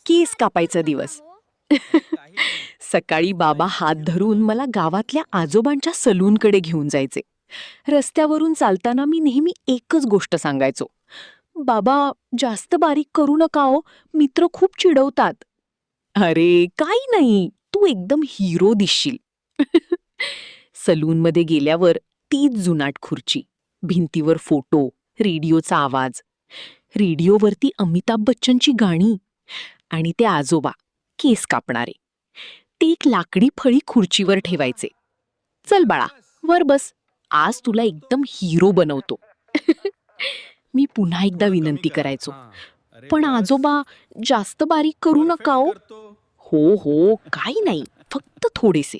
केस कापायचा दिवस. सकाळी बाबा हात धरून मला गावातल्या आजोबांच्या सलूनकडे घेऊन जायचे. रस्त्यावरून चालताना मी नेहमी एकच गोष्ट सांगायचो, बाबा जास्त बारीक करू नका हो, मित्र खूप चिडवतात. अरे काही नाही, तू एकदम हिरो दिसशील. सलूनमध्ये गेल्यावर तीच जुनाट खुर्ची, भिंतीवर फोटो, रेडिओचा आवाज, रेडिओवरती अमिताभ बच्चनची गाणी आणि ते आजोबा केस कापणारे. ते एक लाकडी फळी खुर्चीवर ठेवायचे. चल बाळा, वर बस, आज तुला एकदम हिरो बनवतो. मी पुन्हा एकदा विनंती करायचो, पण आजोबा जास्त बारीक करू नका हो. हो हो काही नाही, फक्त थोडेसे.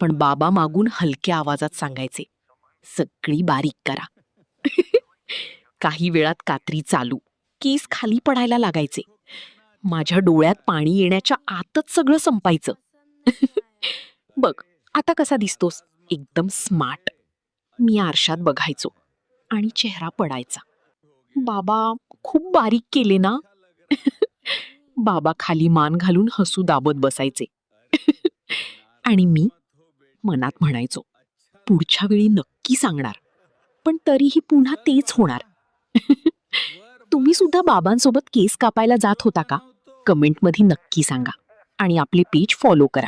पण बाबा मागून हलक्या आवाजात सांगायचे, सगळी बारीक करा. काही वेळात कात्री चालू, केस खाली पडायला लागायचे. माझ्या डोळ्यात पाणी येण्याच्या आतच सगळं संपायचं. बघ आता कसा दिसतोस, एकदम स्मार्ट. मी आरशात बघायचो आणि चेहरा पडायचा. बाबा खूप बारीक केले ना. बाबा खाली मान घालून हसू दाबत बसायचे. आणि मी मनात म्हणायचो, पुढच्या वेळी नक्की सांगणार, पण तरीही पुन्हा तेच होणार. तुम्ही सुद्धा बाबांसोबत केस कापायला जात होता का? कमेंटमध्ये नक्की सांगा आणि आपले पेज फॉलो करा.